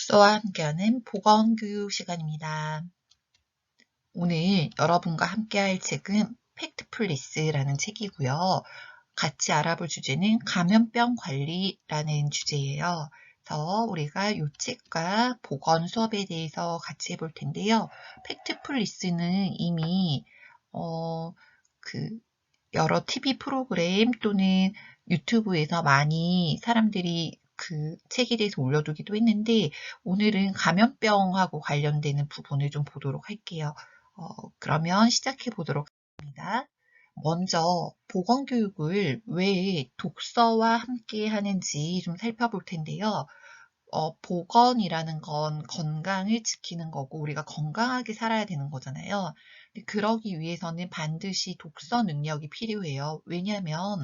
독서와 함께하는 보건교육 시간입니다. 오늘 여러분과 함께할 책은 팩트플리스라는 책이고요. 같이 알아볼 주제는 감염병 관리라는 주제예요. 그래서 우리가 이 책과 보건 수업에 대해서 같이 해볼 텐데요. 팩트플리스는 이미 여러 TV 프로그램 또는 유튜브에서 많이 사람들이 그 책에 대해서 올려두기도 했는데 오늘은 감염병하고 관련되는 부분을 좀 보도록 할게요. 그러면 시작해 보도록 하겠습니다. 먼저 보건교육을 왜 독서와 함께 하는지 좀 살펴볼 텐데요. 보건이라는 건 건강을 지키는 거고 우리가 건강하게 살아야 되는 거잖아요. 근데 그러기 위해서는 반드시 독서 능력이 필요해요. 왜냐하면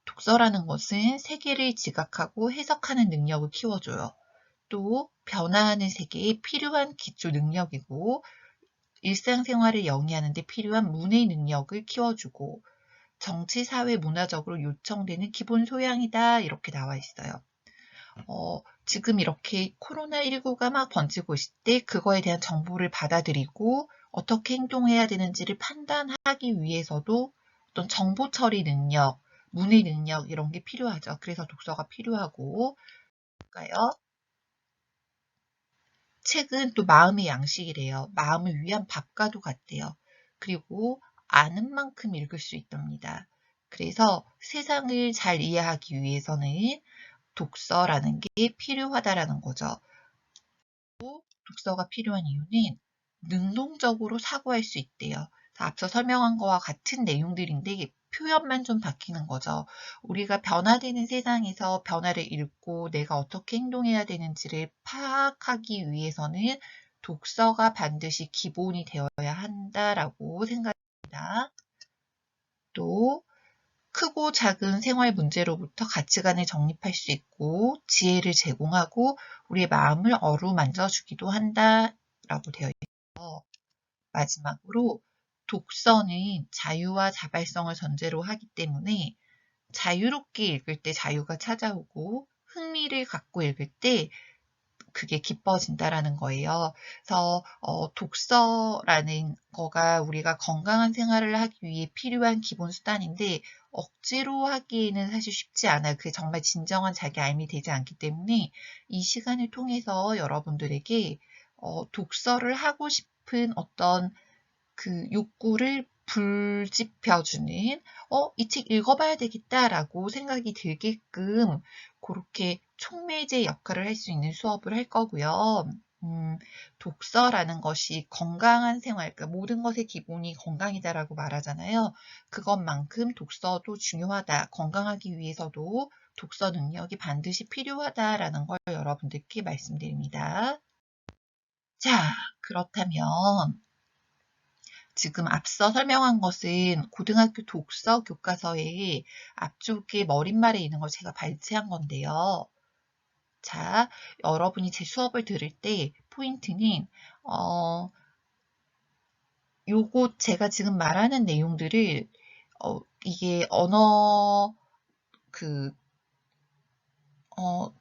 독서라는 것은 세계를 지각하고 해석하는 능력을 키워줘요. 또 변화하는 세계에 필요한 기초 능력이고 일상생활을 영위하는 데 필요한 문의 능력을 키워주고 정치, 사회, 문화적으로 요청되는 기본 소양이다 이렇게 나와 있어요. 지금 이렇게 코로나19가 막 번지고 있을 때 그거에 대한 정보를 받아들이고 어떻게 행동해야 되는지를 판단하기 위해서도 어떤 정보 처리 능력, 문의 능력 이런 게 필요하죠. 그래서 독서가 필요하고 볼까요? 책은 또 마음의 양식이래요. 마음을 위한 밥과도 같대요. 그리고 아는 만큼 읽을 수 있답니다. 그래서 세상을 잘 이해하기 위해서는 독서라는 게 필요하다라는 거죠. 독서가 필요한 이유는 능동적으로 사고할 수 있대요. 앞서 설명한 거와 같은 내용들인데 표현만 좀 바뀌는 거죠. 우리가 변화되는 세상에서 변화를 읽고 내가 어떻게 행동해야 되는지를 파악하기 위해서는 독서가 반드시 기본이 되어야 한다라고 생각합니다. 또 크고 작은 생활 문제로부터 가치관을 정립할 수 있고 지혜를 제공하고 우리의 마음을 어루만져 주기도 한다라고 되어 있어요. 마지막으로 독서는 자유와 자발성을 전제로 하기 때문에 자유롭게 읽을 때 자유가 찾아오고 흥미를 갖고 읽을 때 그게 기뻐진다라는 거예요. 그래서 독서라는 거가 우리가 건강한 생활을 하기 위해 필요한 기본 수단인데 억지로 하기에는 사실 쉽지 않아요. 그게 정말 진정한 자기 알미 되지 않기 때문에 이 시간을 통해서 여러분들에게 독서를 하고 싶은 어떤 그 욕구를 불지펴주는 이 책 읽어봐야 되겠다라고 생각이 들게끔 그렇게 촉매제 역할을 할 수 있는 수업을 할 거고요. 독서라는 것이 건강한 생활, 그러니까 모든 것의 기본이 건강이다라고 말하잖아요. 그것만큼 독서도 중요하다. 건강하기 위해서도 독서 능력이 반드시 필요하다라는 걸 여러분들께 말씀드립니다. 자, 그렇다면 지금 앞서 설명한 것은 고등학교 독서 교과서의 앞쪽에 머릿말에 있는 걸 제가 발췌한 건데요. 자, 여러분이 제 수업을 들을 때 포인트는 요거 제가 지금 말하는 내용들을 이게 언어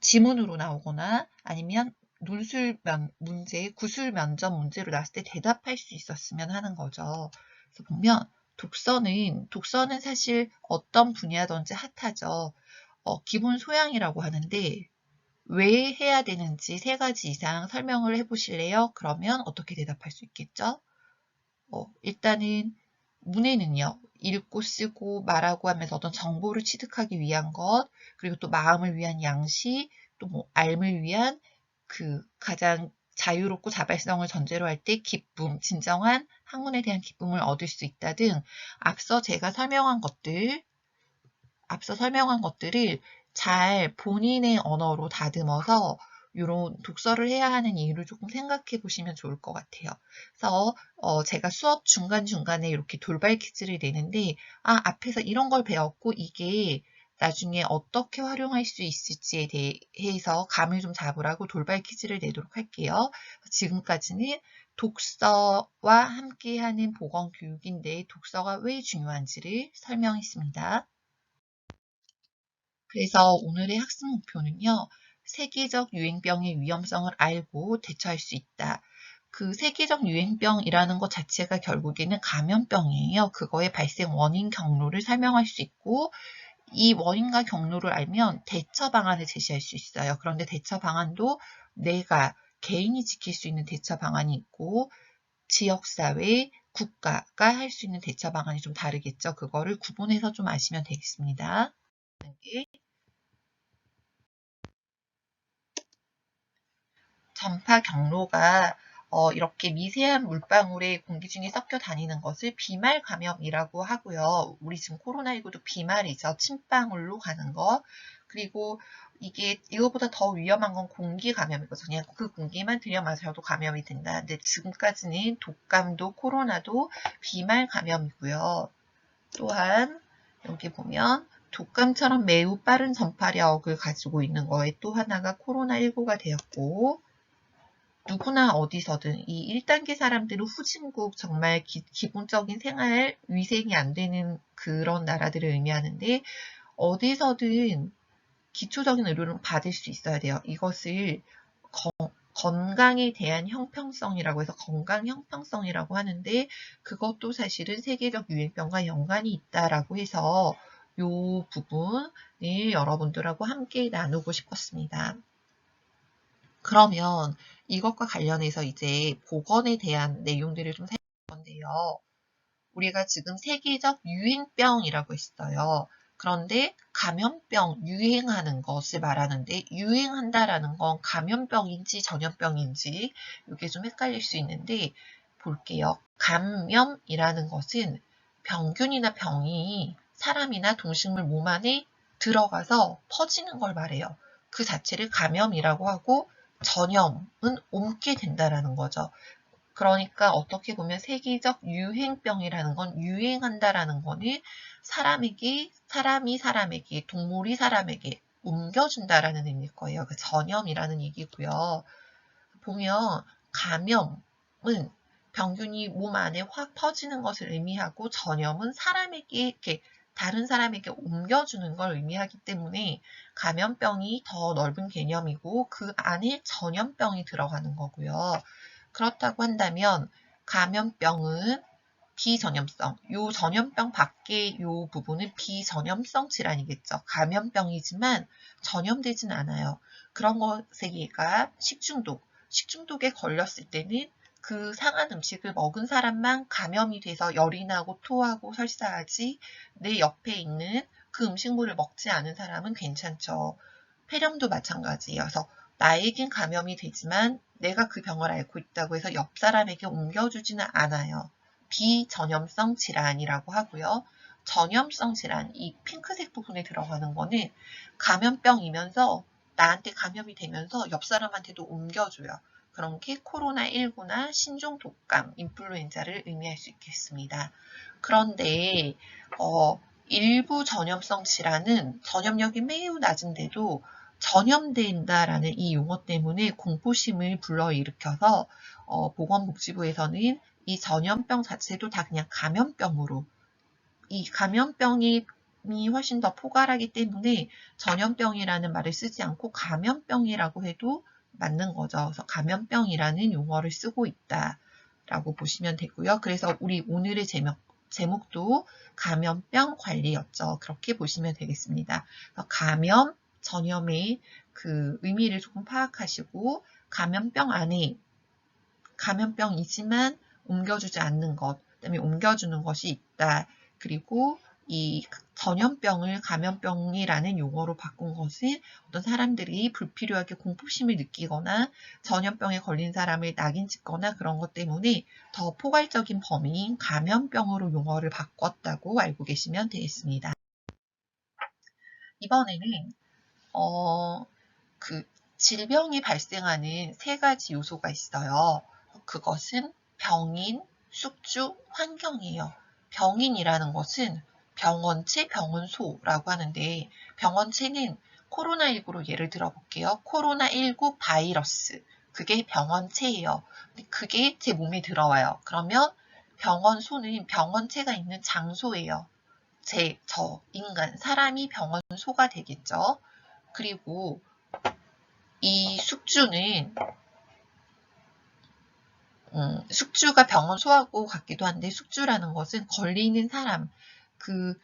지문으로 나오거나 아니면 논술 문제, 구술 면접 문제로 나왔을 때 대답할 수 있었으면 하는 거죠. 그래서 보면 독서는 사실 어떤 분야든지 핫하죠. 기본 소양이라고 하는데 왜 해야 되는지 3가지 이상 설명을 해보실래요? 그러면 어떻게 대답할 수 있겠죠? 일단은 문해 능력, 읽고 쓰고 말하고 하면서 어떤 정보를 취득하기 위한 것, 그리고 또 마음을 위한 양식, 또 뭐 삶을 위한 그 가장 자유롭고 자발성을 전제로 할 때 기쁨, 진정한 학문에 대한 기쁨을 얻을 수 있다 등 앞서 설명한 것들을 잘 본인의 언어로 다듬어서 이런 독서를 해야 하는 이유를 조금 생각해 보시면 좋을 것 같아요. 그래서 제가 수업 중간중간에 이렇게 돌발 퀴즈를 내는데 앞에서 이런 걸 배웠고 이게 나중에 어떻게 활용할 수 있을지에 대해서 감을 좀 잡으라고 돌발 퀴즈를 내도록 할게요. 지금까지는 독서와 함께하는 보건교육인데 독서가 왜 중요한지를 설명했습니다. 그래서 오늘의 학습 목표는요. 세계적 유행병의 위험성을 알고 대처할 수 있다. 그 세계적 유행병이라는 것 자체가 결국에는 감염병이에요. 그거의 발생 원인 경로를 설명할 수 있고 이 원인과 경로를 알면 대처 방안을 제시할 수 있어요. 그런데 대처 방안도 내가 개인이 지킬 수 있는 대처 방안이 있고 지역사회, 국가가 할 수 있는 대처 방안이 좀 다르겠죠. 그거를 구분해서 좀 아시면 되겠습니다. 전파 경로가 이렇게 미세한 물방울의 공기 중에 섞여 다니는 것을 비말 감염이라고 하고요. 우리 지금 코로나19도 비말이죠. 침방울로 가는 거. 그리고 이거보다 더 위험한 건 공기 감염이거든요. 그 공기만 들여마셔도 감염이 된다. 근데 지금까지는 독감도 코로나도 비말 감염이고요. 또한 여기 보면 독감처럼 매우 빠른 전파력을 가지고 있는 거에 또 하나가 코로나19가 되었고 누구나 어디서든 이 1단계 사람들은 후진국 정말 기본적인 생활 위생이 안 되는 그런 나라들을 의미하는데 어디서든 기초적인 의료를 받을 수 있어야 돼요. 이것을 건강에 대한 형평성이라고 해서 건강 형평성이라고 하는데 그것도 사실은 세계적 유행병과 연관이 있다라고 해서 이 부분을 여러분들하고 함께 나누고 싶었습니다. 그러면 이것과 관련해서 이제 보건에 대한 내용들을 좀 살펴볼 건데요. 우리가 지금 세계적 유행병이라고 했어요. 그런데 감염병, 유행하는 것을 말하는데 유행한다라는 건 감염병인지 전염병인지 이게 좀 헷갈릴 수 있는데 볼게요. 감염이라는 것은 병균이나 병이 사람이나 동식물 몸 안에 들어가서 퍼지는 걸 말해요. 그 자체를 감염이라고 하고 전염은 옮게 된다라는 거죠. 그러니까 어떻게 보면 세계적 유행병이라는 건 유행한다라는 거는 사람이 사람에게, 동물이 사람에게 옮겨준다라는 의미일 거예요. 그 전염이라는 얘기고요. 보면 감염은 병균이 몸 안에 확 퍼지는 것을 의미하고 전염은 사람에게 이렇게 다른 사람에게 옮겨주는 걸 의미하기 때문에 감염병이 더 넓은 개념이고 그 안에 전염병이 들어가는 거고요. 그렇다고 한다면 감염병은 비전염성, 요 전염병 밖에 요 부분은 비전염성 질환이겠죠. 감염병이지만 전염되진 않아요. 그런 것에가 식중독에 걸렸을 때는 그 상한 음식을 먹은 사람만 감염이 돼서 열이 나고 토하고 설사하지 내 옆에 있는 그 음식물을 먹지 않은 사람은 괜찮죠. 폐렴도 마찬가지예요. 그래서 나에겐 감염이 되지만 내가 그 병을 앓고 있다고 해서 옆 사람에게 옮겨주지는 않아요. 비전염성 질환이라고 하고요. 전염성 질환, 이 핑크색 부분에 들어가는 거는 감염병이면서 나한테 감염이 되면서 옆 사람한테도 옮겨줘요. 그런 게 코로나19나 신종 독감, 인플루엔자를 의미할 수 있겠습니다. 그런데 일부 전염성 질환은 전염력이 매우 낮은데도 전염된다라는 이 용어 때문에 공포심을 불러일으켜서 보건복지부에서는 이 전염병 자체도 다 그냥 감염병으로 이 감염병이 훨씬 더 포괄하기 때문에 전염병이라는 말을 쓰지 않고 감염병이라고 해도 맞는 거죠. 그래서 감염병이라는 용어를 쓰고 있다라고 보시면 되고요. 그래서 우리 오늘의 제목도 감염병 관리였죠. 그렇게 보시면 되겠습니다. 감염, 전염의 그 의미를 조금 파악하시고 감염병 안에 감염병이지만 옮겨주지 않는 것, 그다음에 옮겨주는 것이 있다. 그리고 이 전염병을 감염병이라는 용어로 바꾼 것은 어떤 사람들이 불필요하게 공포심을 느끼거나 전염병에 걸린 사람을 낙인 찍거나 그런 것 때문에 더 포괄적인 범위인 감염병으로 용어를 바꿨다고 알고 계시면 되겠습니다. 이번에는 그 질병이 발생하는 세 가지 요소가 있어요. 그것은 병인, 숙주, 환경이에요. 병인이라는 것은 병원체, 병원소라고 하는데 병원체는 코로나19로 예를 들어 볼게요. 코로나19 바이러스. 그게 병원체예요. 그게 제 몸에 들어와요. 그러면 병원소는 병원체가 있는 장소예요. 인간, 사람이 병원소가 되겠죠. 그리고 이 숙주가 병원 소하고 같기도 한데, 숙주라는 것은 걸리는 사람, 그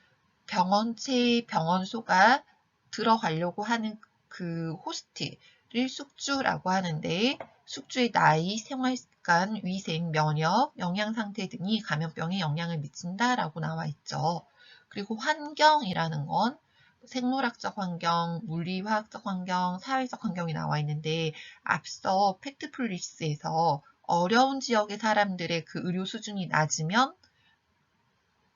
병원소가 들어가려고 하는 그 호스트를 숙주라고 하는데, 숙주의 나이, 생활습관, 위생, 면역, 영양상태 등이 감염병에 영향을 미친다라고 나와 있죠. 그리고 환경이라는 건 생물학적 환경, 물리화학적 환경, 사회적 환경이 나와 있는데, 앞서 팩트플리스에서 어려운 지역의 사람들의 그 의료 수준이 낮으면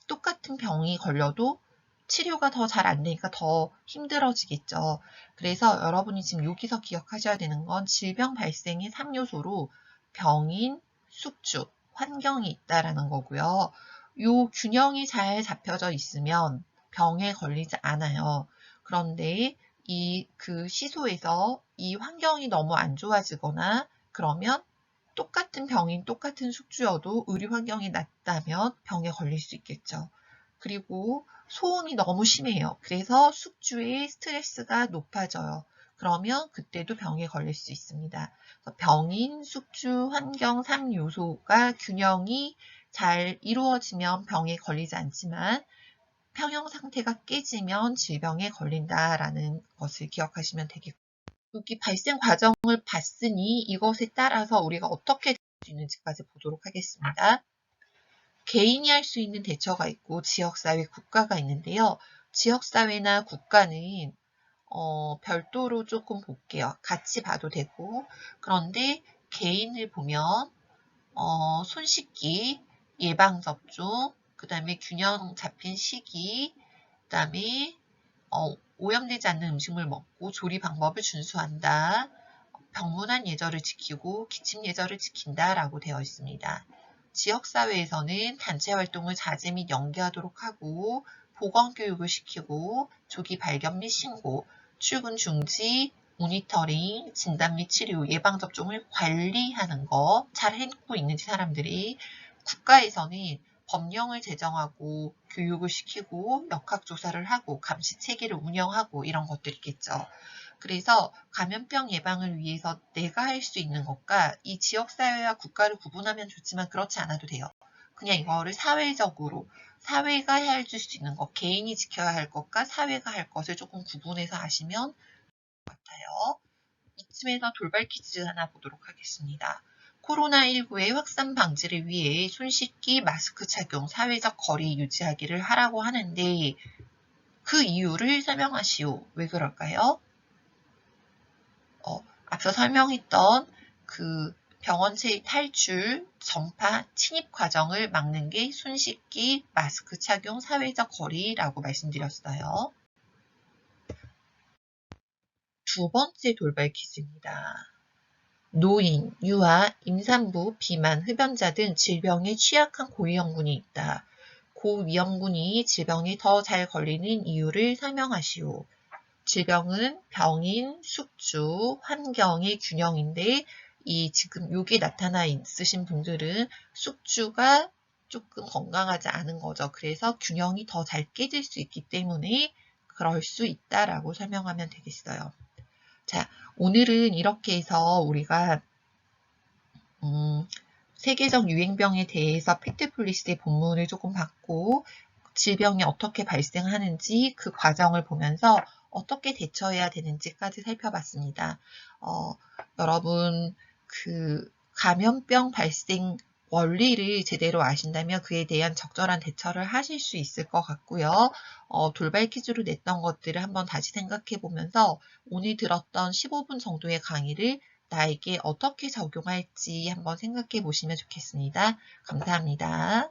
똑같은 병이 걸려도 치료가 더 잘 안 되니까 더 힘들어지겠죠. 그래서 여러분이 지금 여기서 기억하셔야 되는 건 질병 발생의 3요소로 병인, 숙주, 환경이 있다라는 거고요. 요 균형이 잘 잡혀져 있으면 병에 걸리지 않아요. 그런데 그 시소에서 이 환경이 너무 안 좋아지거나 그러면 똑같은 병인, 똑같은 숙주여도 의료 환경이 낮다면 병에 걸릴 수 있겠죠. 그리고 소음이 너무 심해요. 그래서 숙주의 스트레스가 높아져요. 그러면 그때도 병에 걸릴 수 있습니다. 병인, 숙주, 환경 3요소가 균형이 잘 이루어지면 병에 걸리지 않지만 평형 상태가 깨지면 질병에 걸린다라는 것을 기억하시면 되겠고요. 여기 발생 과정을 봤으니 이것에 따라서 우리가 어떻게 될 수 있는지까지 보도록 하겠습니다. 개인이 할 수 있는 대처가 있고 지역사회, 국가가 있는데요. 지역사회나 국가는 별도로 조금 볼게요. 같이 봐도 되고 그런데 개인을 보면 손 씻기, 예방접종, 그 다음에 균형 잡힌 식이, 그 다음에 오염되지 않는 음식물 먹고 조리 방법을 준수한다. 병문안 예절을 지키고 기침 예절을 지킨다라고 되어 있습니다. 지역사회에서는 단체 활동을 자제 및 연계하도록 하고 보건교육을 시키고 조기 발견 및 신고, 출근 중지, 모니터링, 진단 및 치료, 예방접종을 관리하는 거 잘 해놓고 있는지 사람들이 국가에서는 법령을 제정하고 교육을 시키고 역학조사를 하고 감시체계를 운영하고 이런 것들이 있겠죠. 그래서 감염병 예방을 위해서 내가 할 수 있는 것과 이 지역사회와 국가를 구분하면 좋지만 그렇지 않아도 돼요. 그냥 이거를 사회적으로 사회가 해줄 수 있는 것, 개인이 지켜야 할 것과 사회가 할 것을 조금 구분해서 하시면 같아요. 이쯤에서 돌발 퀴즈 하나 보도록 하겠습니다. 코로나19의 확산 방지를 위해 손 씻기, 마스크 착용, 사회적 거리 유지하기를 하라고 하는데 그 이유를 설명하시오. 왜 그럴까요? 앞서 설명했던 그 병원체 탈출, 전파, 침입 과정을 막는 게 손 씻기, 마스크 착용, 사회적 거리라고 말씀드렸어요. 두 번째 돌발 퀴즈입니다. 노인, 유아, 임산부, 비만, 흡연자 등 질병에 취약한 고위험군이 있다. 고위험군이 질병에 더 잘 걸리는 이유를 설명하시오. 질병은 병인, 숙주, 환경의 균형인데 지금 여기 나타나 있으신 분들은 숙주가 조금 건강하지 않은 거죠. 그래서 균형이 더 잘 깨질 수 있기 때문에 그럴 수 있다라고 설명하면 되겠어요. 자, 오늘은 이렇게 해서 우리가 세계적 유행병에 대해서 팩트플리스의 본문을 조금 봤고 질병이 어떻게 발생하는지 그 과정을 보면서 어떻게 대처해야 되는지까지 살펴봤습니다. 여러분 그 감염병 발생 원리를 제대로 아신다면 그에 대한 적절한 대처를 하실 수 있을 것 같고요. 돌발 퀴즈로 냈던 것들을 한번 다시 생각해 보면서 오늘 들었던 15분 정도의 강의를 나에게 어떻게 적용할지 한번 생각해 보시면 좋겠습니다. 감사합니다.